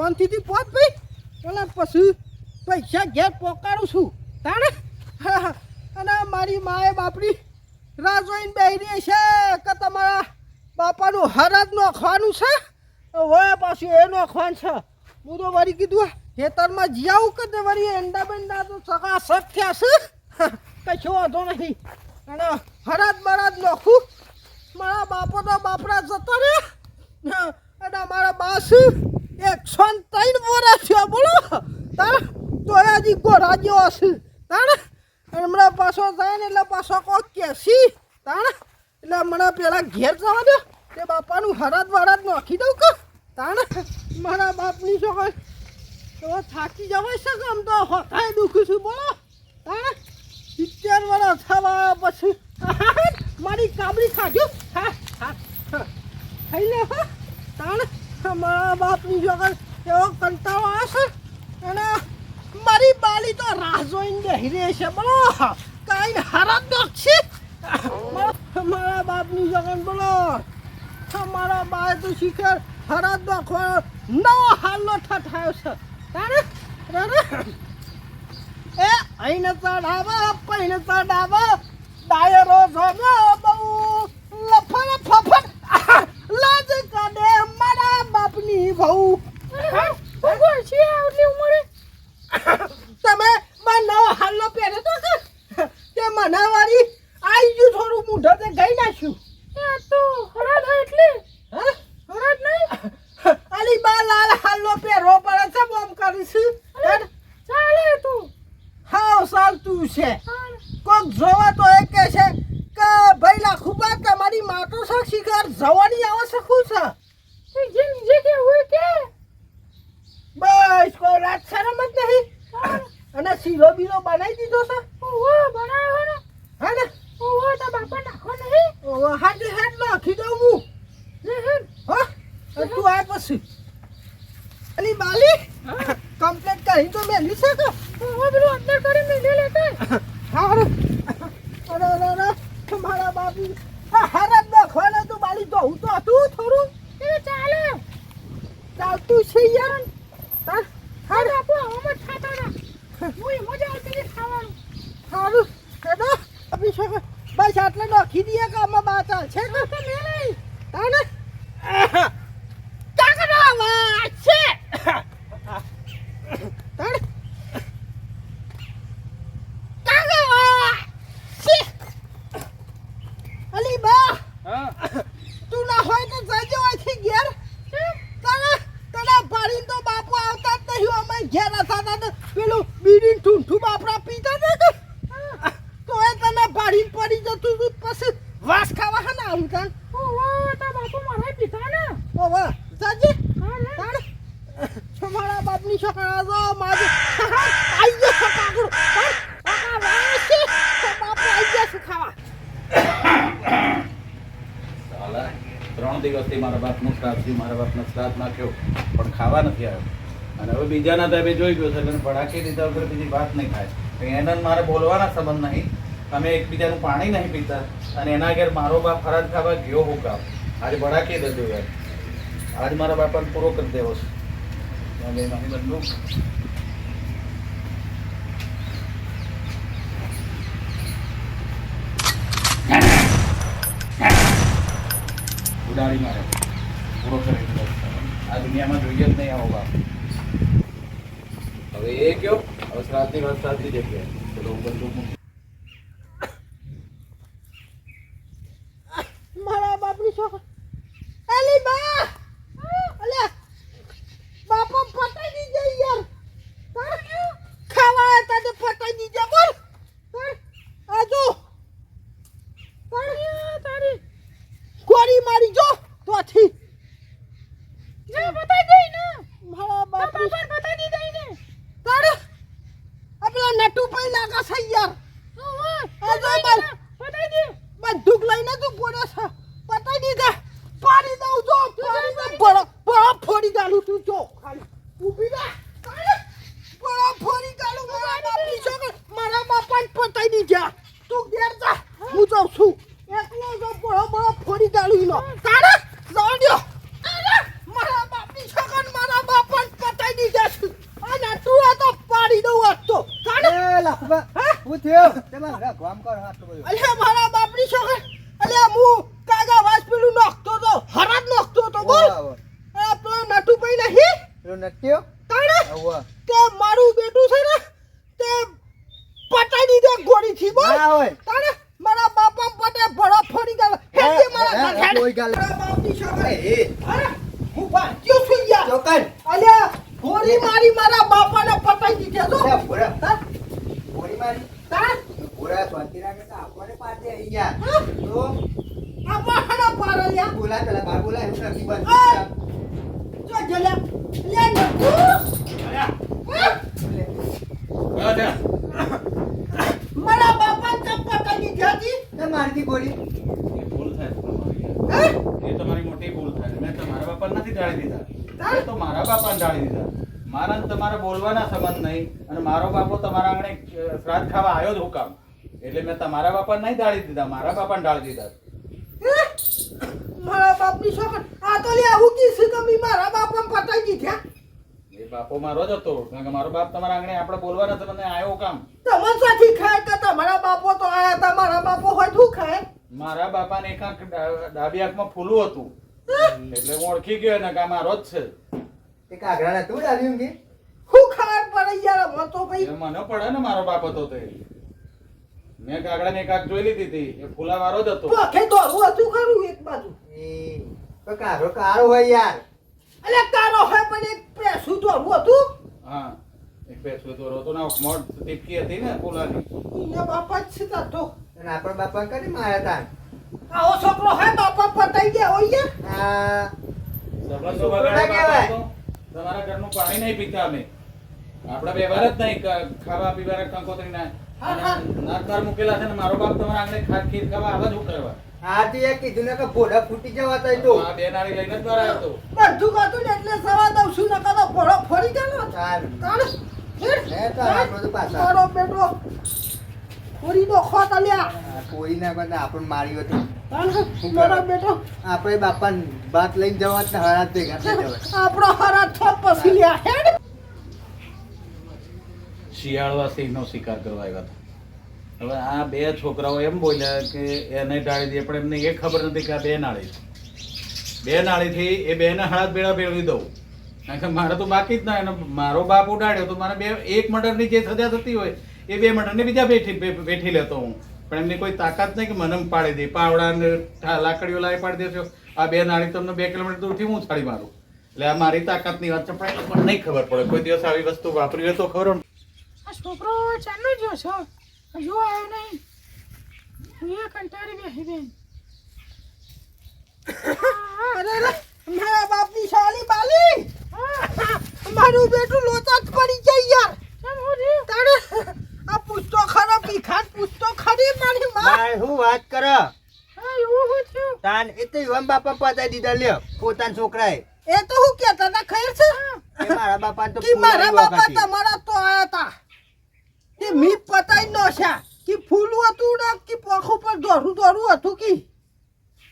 શાંતિથી પહોંચ ભાઈ પેલા પછી પૈસા ઘેર પોકાડું છું તાણે અને મારી માએ બાપડી રાહ જોઈને બેહી છે કે તમારા બાપાનું હરાજ નોખવાનું છે હવે પાછું એ નોખવાનું છે હું તો વળી કીધું ખેતરમાં જી આવું કે તે વળી એંડા બેંડા તો સકાસક થયા છે કશો વાંધો નહીં અને હરાજ બરાજ નોખું મારા બાપો તો બાપરા જતો રે અને મારા બાસ 103 વર્ષ થયો બોલો તાર તો હજી ગોરા જેવો હશે તાર હમણાં પાછો જાય ને એટલે પાછો કોઈ કેસી તાણ એટલે હમણાં પેલા ઘેર જવા દો તે બાપાનું હરાજ વરાજ નાખી દઉં કે તાણ મારા બાપની છોકર તો થાકી જવાય છે કે આમ તો હોતાય દુખું છું બોલો તાણ 70 વર્ષ થવા પછી મારી કાબરી ખાજો ખાઈ લે તાણ મારા બાપની છોકર એવો કંટાળો આવશે અને મારી બાલી તો રાહ જોઈને બેહી રહી છે બોલો કાંઈ હરાજ નાખશે મારા બાપની જગન બોલો મારા બાએ તો શિખર હરાજ નાખવાનો નવો હાલનો ઠઠાયો છે તારે એ અહીં ચડાવા પૈને ચડાવા ડાયરો જોયો બહુ લફડ ફફડ લાજ કાઢે મારા બાપની બહુ તમે નવો હાલનો પહેરે તો કે મનાવાળી આવી ગયું થોડું મૂઢો તે ગઈ નાખ્યું તો હરાજ એટલે હરાજ નહીં અલી બા લાલ હાલનો પહેરવો પડે છે બોમ કરીશું ચાલે તું હા ચાલતું છે કોક જોવા તો એ કહે છે કે ભાઈ લાખુબા તમારી માટો સાક્ષી કર જવાની આવે શકું છે જે કે હોય કે બસ કોઈ રાત શરમ જ નહીં અને શીરો બીરો બનાવી દીધો છે ઓહો બનાવ્યો ને હા ને ઓહો તો બાપા નાખો નહીં ઓહો હાડે હાડ નાખી દઉં હું હા તું આ પછી અલી બાલી કમ્પ્લીટ કરી તો મેલી છે કે ઓહો પેલું અંદર કરી મેલી લેતા હારું અરે તમારા બાપી હરાજ નાખવાના તું બાલી તો હું તો હતું થોડું એ ચાલે ચાલતું છે યાર તાર હા બાપુ હમણાં ખાતા ના મુઈ મજા આવતી ખાવાનું સારું કેદા આપી શકે બસ આટલે નાખી દઈએ કે આમાં બાતા છે કે નહીં તાને કાકડા વાત છે તાને કાકડા છે અલી બા તું ના હોય તો જજો અહીંથી ઘેર તાને તને પાડીને તો બાપુ આવતા જ નહીં અમે ઘેર હતા તો પેલું બીડીન ઠૂંઠું બાપરા પીતા ને તો એ તને પાડીને પડી જતું તું પછી વાસ ખાવા હા ને આવું તાન ઓહો તા બાપુ મારા પીતા ને ઓહો સાજી તાણ તમારા બાપની છોકરા જો માજે આઈ ગયો કાકડો કાકા વાસ છે બાપુ આઈ ગયો ખાવા સાલા 3 દિવસથી મારા બાપનું શ્રાદ્ધ થયું મારા બાપનો શ્રાદ્ધ નાખ્યો પણ ખાવા નથી આવ્યો અને હવે બીજાના ધાબે જોઈ ગયો છે એટલે ભડાકી દીધા વગર બીજી વાત નહીં થાય એને મારે બોલવાના સંબંધ નહીં અમે એકબીજાનું પાણી નહીં પીતા અને એના ઘેર મારો બાપ ફરાજ ખાવા ગયો હું કામ આજે ભડાકી દેજો યાર આજ મારા બાપાને પૂરો કરી દેવો છે બદલું ઉડાડી મારે પૂરો કરી દીધો આ દુનિયામાં જોઈએ જ નહીં આવો બાપ હવે એ કયો હવે શ્રાદ્ધની વાત સાચી જગ્યાએ ચલો બધું મારા બાપની છોકરા અલી બા અલે બાપા પટાઈ દીજે યાર તાર ખાવા હતા તો પટાઈ દીજે બોલ તાર આજો તારી ગોળી મારી જો તોથી ના પટાઈ ગઈ ને મારા બાપા પટાઈ દીધા ને તાર આપલા નટુ પઈ લાગા છે યાર આજો બોલ પટાઈ દે બંદૂક લઈને તું પોડે છે પટાઈ દીધા પાડી દઉં જો બળો ફોડી ગાલું તું જો ખાલી ઊભી ના બળો ફોડી ગાલું મારા બાપની છોકર મારા બાપાને પટાઈ દીધા તું ઘેર જા હું જાઉં છું એકલો જો બળો ફોડી ગાલું નો તારે જાવ દો મારા બાપની છોકર મારા બાપાને લાખુબા હા? હું થયો તમારે રાખવામ કરો આટલું બધું અલ્યા મારા બાપની છોકર અલ્યા હું કાગા વાસ પેલું નાખતો તો હરાજ નાખતો તો બોલ આ પેલો નટુભાઈ નહીં પેલો નટ્યો તાણે આવો તે મારું બેટું છે ને તે પટાઈ દીધો ગોળીથી બોલ ના હોય તાણે મારા બાપા પટે ભડા ફોડી ગયો હેડે મારા ઘર કોઈ ગાલ મારા બાપની છોકર એ અરે હું ભાગ્યો છું યાર ચોકન અલ્યા ગોળી મારી મારા બાપાને પટાઈ દીધો તો લે ભોરા હા? ગોળી મારી તાણ ભોરા શાંતિ રાખે તો આપણને પાડે અહીંયા હા? તો આ પાહણા પારલ્યા બોલા પેલા બાર બોલા એવું નથી બસ ઓય! જો જલ્યા લે નટુ અલ્યા, હા? કયો છે? મારા બાપા ચમ પટાઈ દીધી હતી તે મારતી ગોળી એ ભૂલ થાય છે તમારી હે? યાર. એ તમારી મોટી ભૂલ થાય મેં તમારા બાપાને નથી ઢાળી દીધા તાર? મેં તો મારા બાપાને ઢાળી દીધા મારા ને તમારા બોલવાના સંબંધ નહીં અને મારો બાપો તમારા આંગણે શ્રાદ્ધ ખાવા આવ્યો જ હું કામ એટલે મેં તમારા બાપાને નહીં ઢાળી દીધા મારા બાપાને ઢાળી દીધા હે? મારા બાપની છોકર આ તો લે આવું કીધું તમે મારા બાપાને પટાઈ દીધા એ બાપો મારો જ હતો કારણ કે મારો બાપ તમારા આંગણે આપણે બોલવાના સંબંધે આવ્યો કામ તમે સાથી ખાય કે તમારા બાપો તો આયા હતા મારા બાપો હોય શું ખાય મારા બાપાને એક આંખ ડાબી આંખમાં ફૂલું હતું એટલે હું ઓળખી ગયો ને કે આ મારો જ છે તે કાગડા નતું ડાલ્યું કે શું ખાય પડે યાર મને તો ભાઈ એ મને પડે ને મારો બાપ હતો તે મેં કાગડાની એક આંખ જોઈ લીધી હતી એ ફૂલાવાળો જ હતો પોખે દોરું હતું ખરું એક બાજુ એ તો કારો કારો હોય યાર અલે તારો હોય પણ એક પેસું દોરું હતું હા એક પેસલો દોરો હતો ને મોટ ટીપકી હતી ને ફૂલાની એના બાપા જ છે તો અને આપણા બાપા કરી માર્યા તા આવો છોકરો હોય બાપા પટાઈ ગયા હોય યાર આ સંબંધો છોકરો બગાડ્યા ના કહેવાય. બાપા તો તમારા ઘરનું પાણી નહીં પીતા અમે આપણા વ્યવહાર જ નહીં ખાવા પીવાના કંકોત્રી ના હા, હા. નાકદાર મૂકેલા છે ને મારો બાપ તમારા આંગણે ખીર ખાવા આવે શું કરવા આ તો એ કીધું ને કે ભોળા ફૂટી જવા તા તો આ બે નાળી લઈને જ બહાર આવ્યો હતો બધું કાતું ને એટલે સવા દઉં છું નકર તો ભોળો ફરી ગયો ચાલ તાણ હે તો આપણો તો પાછા મારો બેટો ફરી નો ખોટ અલ્યા આ કોઈ ના બંને આપણને માર્યો હતો તાણ મારો બેટો આપણે બાપા બાત લઈને જવા જ ને હરાત ભેગા થઈ જવા આપણો હરા થોપ પછી લ્યા હેડ શિયાળવા સિંહનો શિકાર કરવા આવ્યા હતા હવે આ બે છોકરાઓ એમ બોલ્યા કે એને ઢાળી દે પણ એમને એ ખબર નથી કે આ બે નાળી છે બે નાળીથી એ બેને હાથ ભેળા ભેળવી દઉં કારણ કે મારે તો બાકી જ ના એને મારો બાપ ઉડાડ્યો તો મારે બે એક મર્ડરની જે સજા થતી હોય એ બે મર્ડરની બીજા બેઠી લેતો હું પણ એમની કોઈ તાકાત નહીં કે મને પાડી દે પાવડા ને લાકડીઓ લાવી પાડી દેશો આ બે નાળી તમને 2 કિલોમીટર દૂરથી હું ઉછાળી મારું એટલે આ મારી તાકાતની વાત છે પણ એ લોકોને નહીં ખબર પડે કોઈ દિવસ આવી વસ્તુ વાપરી હોય તો ખબર હોય ને. આ છોકરો ચાલો જો છો હજુ આવ્યો નહીં હું એ કંટાળી બેસી બેન અરે રે મારા બાપની શાલી બાલી મારું બેટું લોચા જ પડી જાય યાર કેમ હું રહ્યું તાણે આ પૂછતો ખરો ભીખાત પૂછતો ખરી મારી માં મારે હું વાત કર હા એવું હું થયું તાન એ તો યુવાન બાપા પતાઈ દીધા લ્યો પોતાના છોકરાએ એ તો હું કહેતા હતા ખૈર છે એ મારા બાપા તો કે મારા ફૂલાવી બાપા વખતે. તમારા તો આયા હતા તે મી પતાઈ નો છે કે ફૂલું હતું ને કે પોખ ઉપર દોરું હતું કે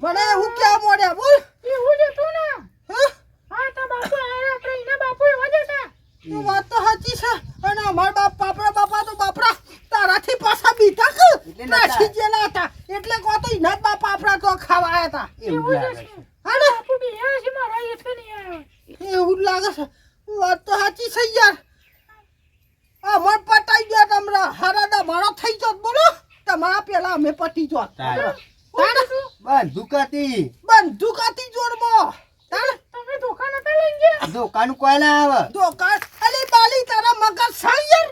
મને એવું કેવા મોડ્યા બોલ એવું જ હતું ને હા હા તો બાપુ આવ્યા આપણે એના બાપુ એવા જ હતા એ વાત તો સાચી છે અને અમારા આપણા બાપા તો બાપરા તારાથી પાછા બીતા કે એટલે નતા. નાસી ગયેલા હતા એટલે કહો તો એના જ બાપા આપણા તો ખાવા આવ્યા હતા એવું એવું જ લાગે હશે હા ને બાપુ બી આવ્યા છે મારા એટલે નહીં આવ્યો એવું જ લાગે છે વાત તો સાચી છે યાર અમાર પટાઈ ગયા તમરા હરાદા મારો થઈ જોત બોલો તમારા પેલા અમે પટી જોત તારે. તાણ બંદૂકાતી બંદૂકાતી જોરમાં તાણ તમે ધોકા નતા લઈ ગયા દુકાન કોઈ ના આવે દોકાન અલે બાલી તારા મગજ છે યાર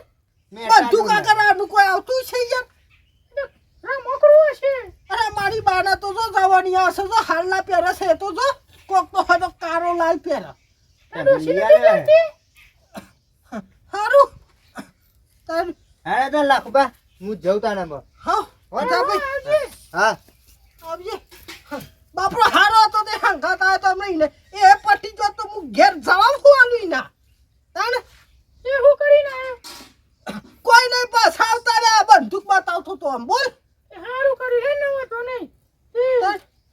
બંદૂકા કરવાનું કોઈ આવતું છે યાર રમકડું હશે અરે મારી બાને તો જો જવાની હશે જો હાલના પહેરે છે તો જો કોક તો હોય તો કારો લાલ પહેરે આ ડોશી નથી કરતી હારું તાર હા તો લાખબા હું જઉં તાનામાં હા વાતા ભાઈ આવજે હા આવજે બાપરો હારો હતો તે હંગાત આવ્યો તો નહીં એ પટી જો તો હું ઘેર જવા હું આલું ના તાણ એ હું કરીને આવ્યો કોઈ નહીં પાછા આવતા રે આ બંદૂક બતાવતો તો આમ બોલ એ હારું કર્યું હે નવો તો નહીં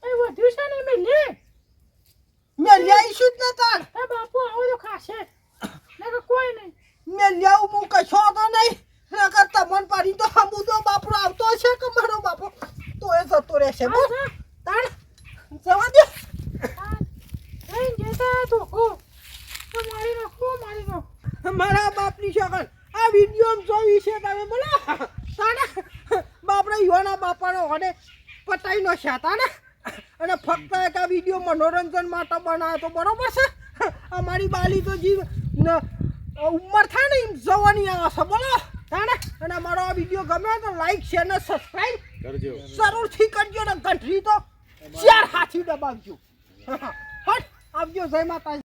એ વધ્યું છે ને મેં લે મેં લ્યાઈશું જ ને તાણ એ બાપુ આવો તો ખાશે નકર કોઈ નહીં મેં લ્યાવું હું કશો તો નહીં નકર તમને છે બોલ તાણ જવા દે લઈને જતા તો કો તો મારી નાખો મારા બાપની શકલ આ વિડીયો જોઈ છે તમે બોલો તાણે બાપરે યુવાના બાપાનો અને પટાઈ નો છે તાણે અને ફક્ત એક આ વિડીયો મનોરંજન માટે બનાવ્યો તો બરોબર છે અમારી બાલી તો જીવ ઉંમર થાય ને એમ જવાની આવે છે બોલો તાણે અને મારો આ વિડીયો ગમે તો લાઈક શેર ને સબસ્ક્રાઈબ કરજો જરૂરથી કરજો ને ઘંટડી તો ચાર હાથી દબાવજો હટ આવજો જય માતાજી